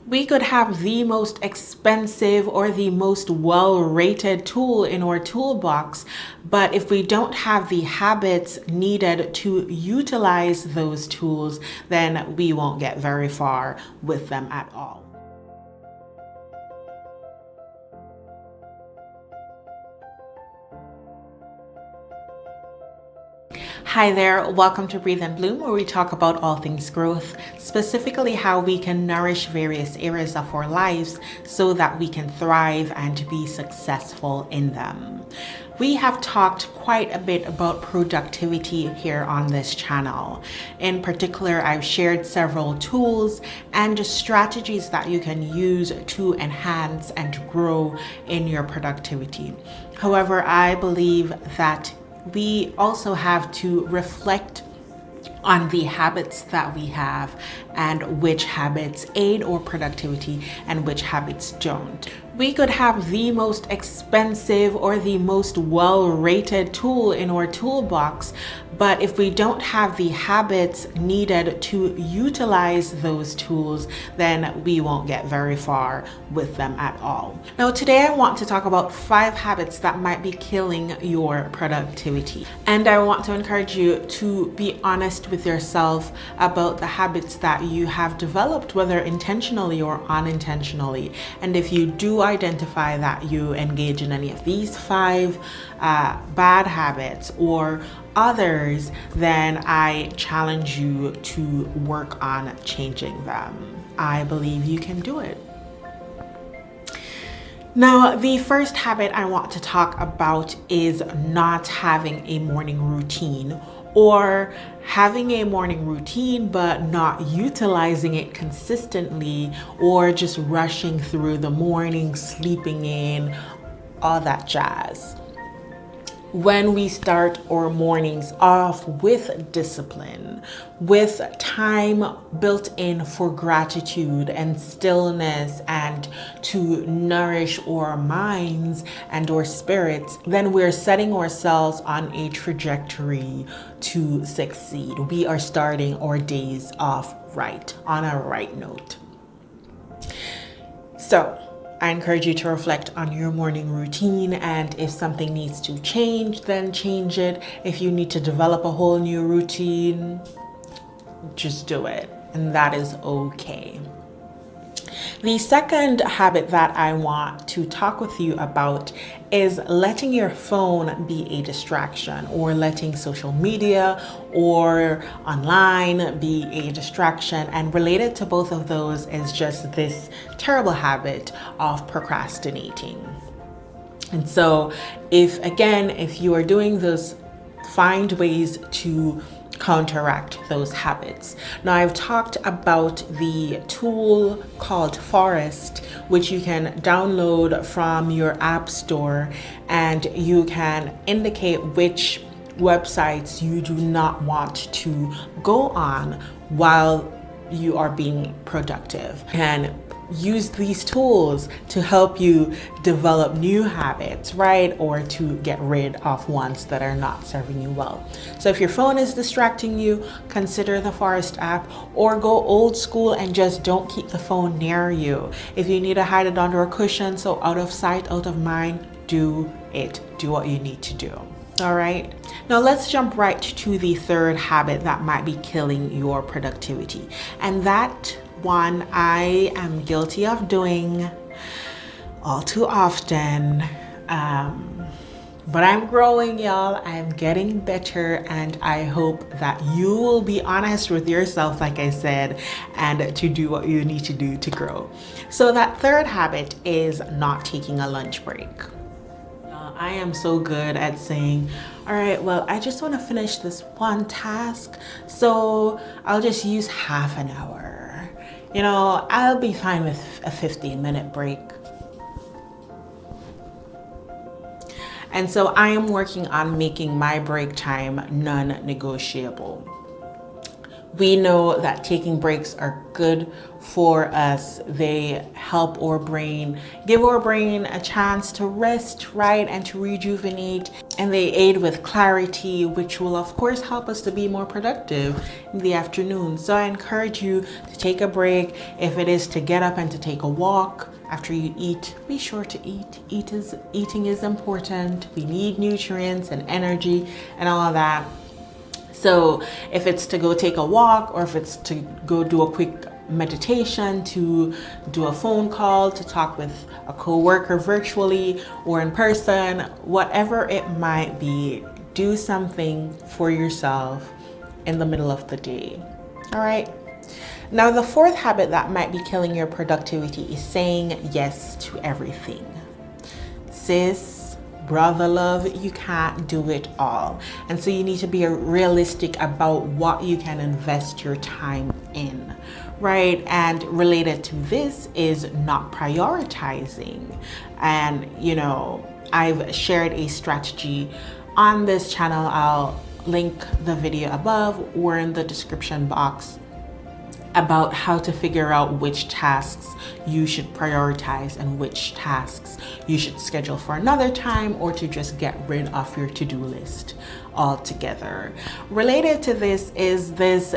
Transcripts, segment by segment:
We could have the most expensive or the most well-rated tool in our toolbox, but if we don't have the habits needed to utilize those tools, then we won't get very far with them at all. Hi there, welcome to Breathe and Bloom, where we talk about all things growth, specifically how we can nourish various areas of our lives so that we can thrive and be successful in them. We have talked quite a bit about productivity here on this channel. In particular, I've shared several tools and strategies that you can use to enhance and grow in your productivity. However, I believe that we also have to reflect on the habits that we have and which habits aid our productivity and which habits don't. We could have the most expensive or the most well-rated tool in our toolbox, but if we don't have the habits needed to utilize those tools, then we won't get very far with them at all. Now, today I want to talk about 5 habits that might be killing your productivity. And I want to encourage you to be honest with yourself about the habits that you have developed, whether intentionally or unintentionally. And if you do identify that you engage in any of these 5 bad habits or others, then I challenge you to work on changing them. I believe you can do it. Now, the first habit I want to talk about is not having a morning routine, or having a morning routine but not utilizing it consistently, or just rushing through the morning, sleeping in, all that jazz. When we start our mornings off with discipline, with time built in for gratitude and stillness and to nourish our minds and our spirits, then we're setting ourselves on a trajectory to succeed. We are starting our days off right, on a right note. So, I encourage you to reflect on your morning routine, and if something needs to change, then change it. If you need to develop a whole new routine, just do it, and that is okay. The second habit that I want to talk with you about is letting your phone be a distraction, or letting social media or online be a distraction. And related to both of those is just this terrible habit of procrastinating. And so if you are doing those, find ways to counteract those habits. Now, I've talked about the tool called Forest, which you can download from your app store, and you can indicate which websites you do not want to go on while you are being productive, and use these tools to help you develop new habits, right? Or to get rid of ones that are not serving you well. So if your phone is distracting you, consider the Forest app, or go old school and just don't keep the phone near you. If you need to hide it under a cushion, so out of sight, out of mind, do it. Do what you need to do. All right. Now let's jump right to the third habit that might be killing your productivity. And that one I am guilty of doing all too often. But I'm growing, y'all. I'm getting better, and I hope that you will be honest with yourself, like I said, and to do what you need to do to grow. So that third habit is not taking a lunch break. I am so good at saying, all right, well, I just want to finish this one task, so I'll just use half an hour. You know, I'll be fine with a 15-minute break. And so I am working on making my break time non-negotiable. We know that taking breaks are good for us. They help our brain, give our brain a chance to rest, right, and to rejuvenate. And they aid with clarity, which will of course help us to be more productive in the afternoon. So I encourage you to take a break. If it is to get up and to take a walk after you eat, be sure to eat. Eating is important. We need nutrients and energy and all of that. So if it's to go take a walk, or if it's to go do a quick meditation, to do a phone call, to talk with a coworker virtually or in person, whatever it might be, do something for yourself in the middle of the day. All right. Now, the fourth habit that might be killing your productivity is saying yes to everything. Sis, brother love, you can't do it all. And so you need to be realistic about what you can invest your time in, right? And related to this is not prioritizing. And, you know, I've shared a strategy on this channel. I'll link the video above or in the description box about how to figure out which tasks you should prioritize and which tasks you should schedule for another time, or to just get rid of your to-do list altogether. Related to this is this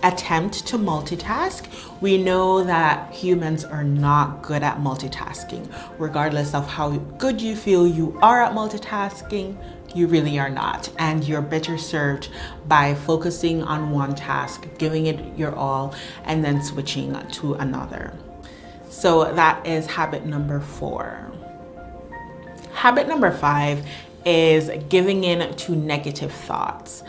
attempt to multitask. We know that humans are not good at multitasking. Regardless of how good you feel you are at multitasking, you really are not. And you're better served by focusing on one task, giving it your all, and then switching to another. So that is habit number 4. Habit number 5 is giving in to negative thoughts.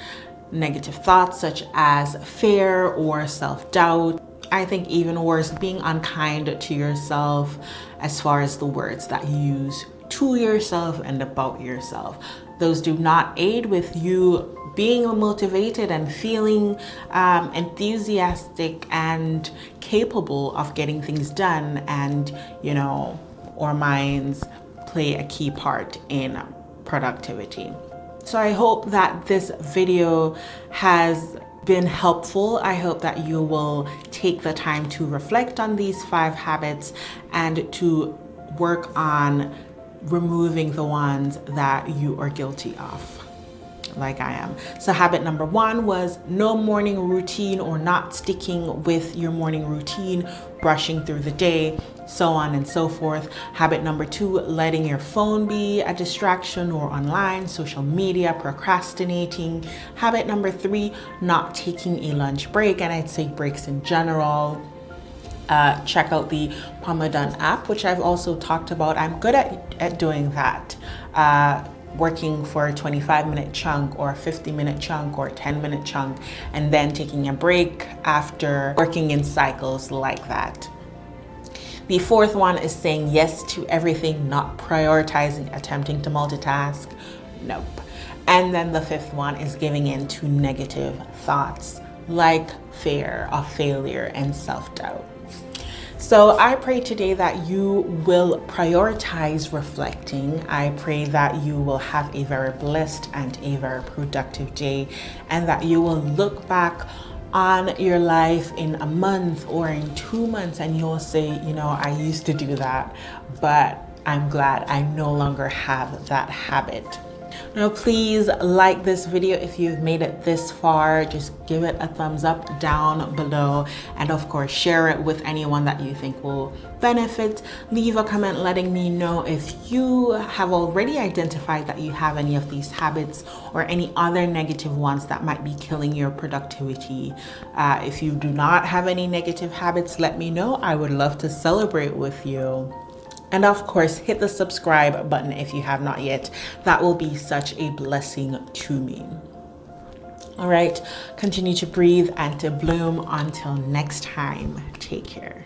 Negative thoughts such as fear or self-doubt. I think even worse, being unkind to yourself as far as the words that you use to yourself and about yourself. Those do not aid with you being motivated and feeling enthusiastic and capable of getting things done. And, you know, our minds play a key part in productivity. So I hope that this video has been helpful. I hope that you will take the time to reflect on these 5 habits and to work on removing the ones that you are guilty of, like I am. So habit number 1 was no morning routine, or not sticking with your morning routine, brushing through the day, so on and so forth. Habit number 2, letting your phone be a distraction or online, social media, procrastinating. Habit number 3, not taking a lunch break, and I'd say breaks in general. Check out the Pomodoro app, which I've also talked about. I'm good at doing that. Working for a 25-minute chunk or a 50-minute chunk or a 10-minute chunk, and then taking a break after, working in cycles like that. The 4th one is saying yes to everything, not prioritizing, attempting to multitask. Nope. And then the 5th one is giving in to negative thoughts like fear of failure and self-doubt. So I pray today that you will prioritize reflecting. I pray that you will have a very blessed and a very productive day, and that you will look back on your life in a month or in 2 months and you'll say, you know, I used to do that, but I'm glad I no longer have that habit. Now, please like this video if you've made it this far. Just give it a thumbs up down below, and of course share it with anyone that you think will benefit. Leave a comment letting me know if you have already identified that you have any of these habits or any other negative ones that might be killing your productivity. If you do not have any negative habits, let me know. I would love to celebrate with you. And of course, hit the subscribe button if you have not yet. That will be such a blessing to me. All right, continue to breathe and to bloom. Until next time, take care.